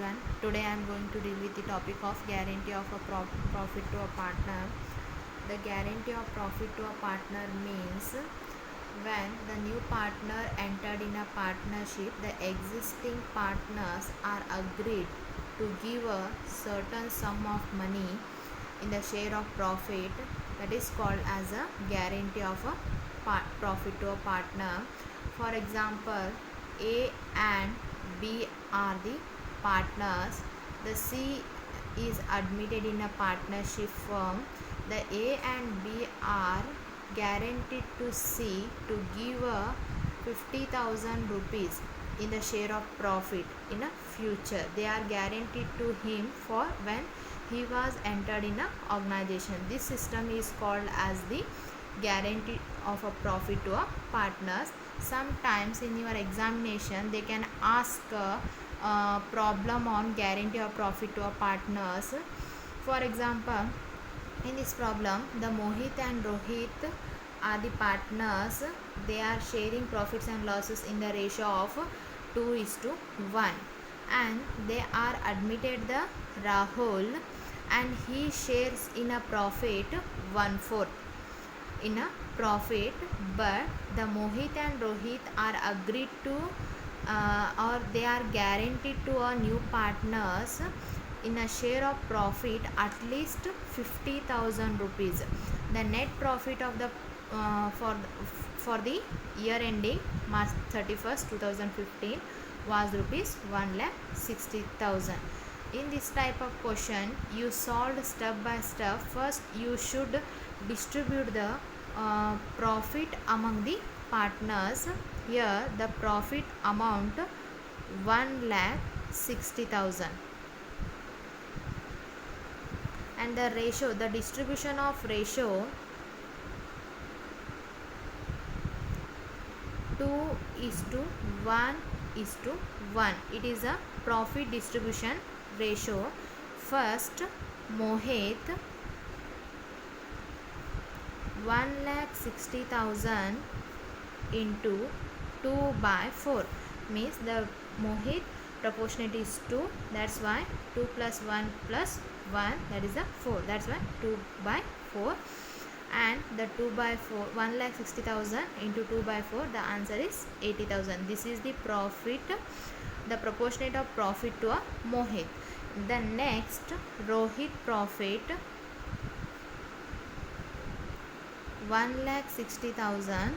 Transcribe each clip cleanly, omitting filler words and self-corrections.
everyone. Today I am going to deal with the topic of guarantee of a profit to a partner. The guarantee of profit to a partner means when the new partner entered in a partnership, the existing partners are agreed to give a certain sum of money in the share of profit. That is called as a guarantee of a profit to a partner. For example, A and B are the partners. The C is admitted in a partnership firm. The A and B are guaranteed to C to give a 50,000 rupees in the share of profit in a future. They are guaranteed to him for when he was entered in a organization. This system is called as the guarantee of a profit to a partners. Sometimes in your examination they can ask a problem on guarantee of profit to a partners. For example, in this problem, the Mohit and Rohit are the partners. They are sharing profits and losses in the ratio of 2:1, and they are admitted the Rahul, and he shares in a profit 1/4 in a profit, but the Mohit and Rohit are agreed to or they are guaranteed to a new partners in a share of profit at least 50,000 rupees. The net profit of the for the year ending March 31st 2015 was rupees 1,60,000. In this type of question, you solved step by step. First you should distribute the profit among the partners. Here the profit amount 1,60,000, and the ratio, the distribution of ratio 2:1:1. It is a profit distribution ratio. First, Mohit 1,60,000 into 2/4 means the Mohit proportionate is 2. That's why 2 plus 1 plus 1, that is a 4. That's why 2/4. And the 2/4, 1,60,000 into 2/4, the answer is 80,000. This is the profit, the proportionate of profit to a Mohit. The next, Rohit profit 1,60,000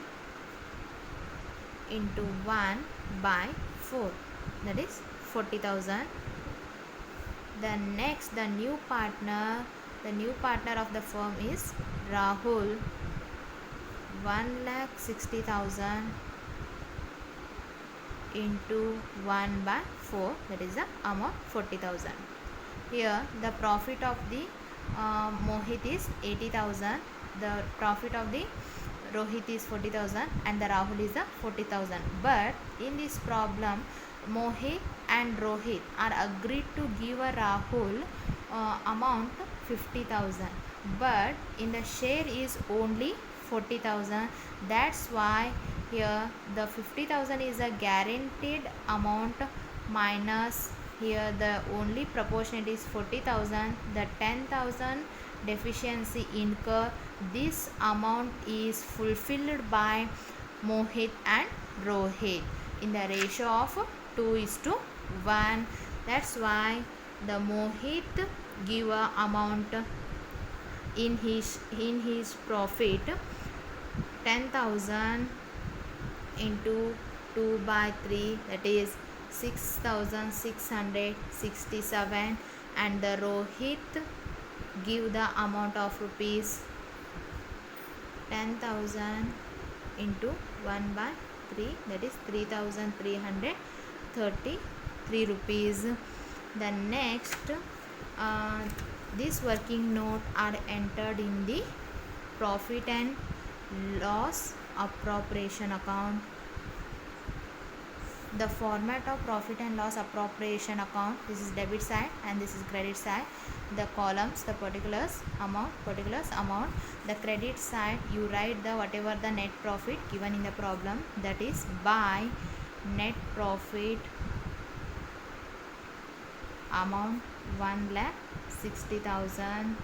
into 1/4, that is 40,000. The next, the new partner of the firm is Rahul, 1,60,000 into 1/4, that is the amount 40,000. Here the profit of the Mohit is 80,000, the profit of the Rohit is 40,000, and the Rahul is the 40,000. But in this problem, Mohit and Rohit are agreed to give a Rahul amount 50,000, but in the share is only 40,000. That's why here the 50,000 is a guaranteed amount minus here the only proportionate is 40,000. The 10,000 deficiency incur. This amount is fulfilled by Mohit and Rohit in the ratio of 2:1. That's why the Mohit give a amount in his profit 10,000 into 2/3, that is 6,667, and the Rohit give the amount of rupees 10,000 into 1/3, that is 3,333 rupees. The next, this working note are entered in the profit and loss appropriation account. The format of profit and loss appropriation account, this is debit side and this is credit side. The columns, the particulars amount. The credit side, you write the whatever the net profit given in the problem, that is by net profit amount 1,60,000.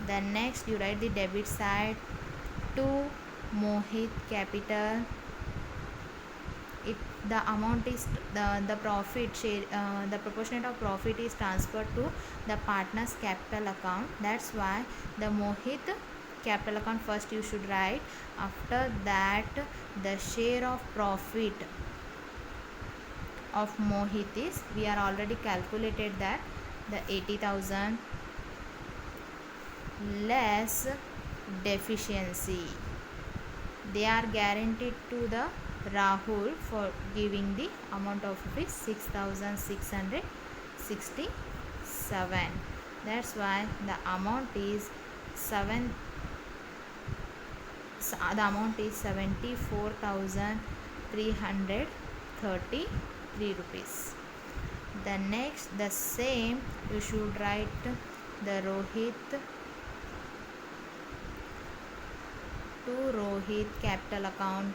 Then next you write the debit side to Mohit Capital. The amount is the profit share, the proportionate of profit is transferred to the partner's capital account. That's why the Mohit capital account first you should write. After that the share of profit of Mohit is, we are already calculated that, the 80,000 less deficiency. They are guaranteed to the Rahul for giving the amount of rupees 6,667. That's why the amount is 74,333 rupees. The next, the same you should write the Rohit capital account.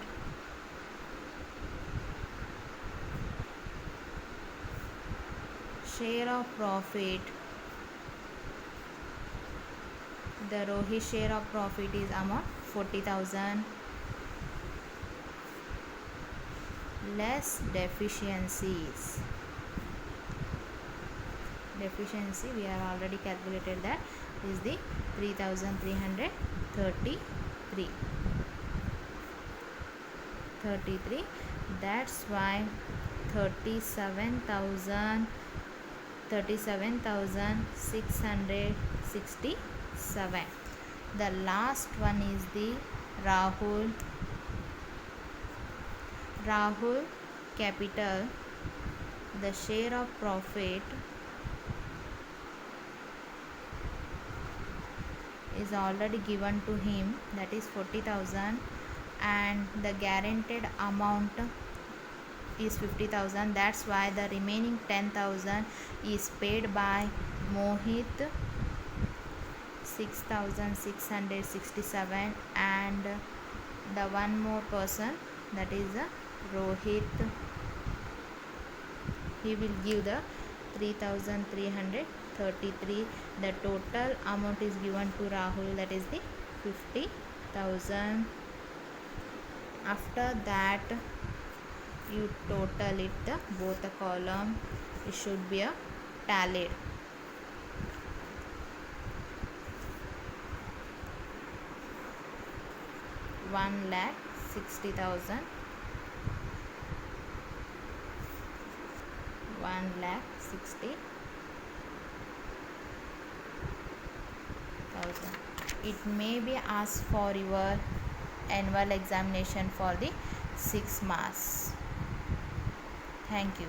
Share of profit, the Rohit share of profit is amount 40,000 less deficiencies. Deficiency we are already calculated, that is the 3,333. That's why 37,667. The last one is the Rahul capital. The share of profit is already given to him, that is 40,000, and the guaranteed amount is 50,000. That's why the remaining 10,000 is paid by Mohit, 6,667, and the one more person, that is Rohit, he will give the 3,333. The total amount is given to Rahul, that is the 50,000. After that you total it, both the column, it should be a tallied. $1,60,000, 1,60,000. It may be asked for your annual examination for the 6 marks. Thank you.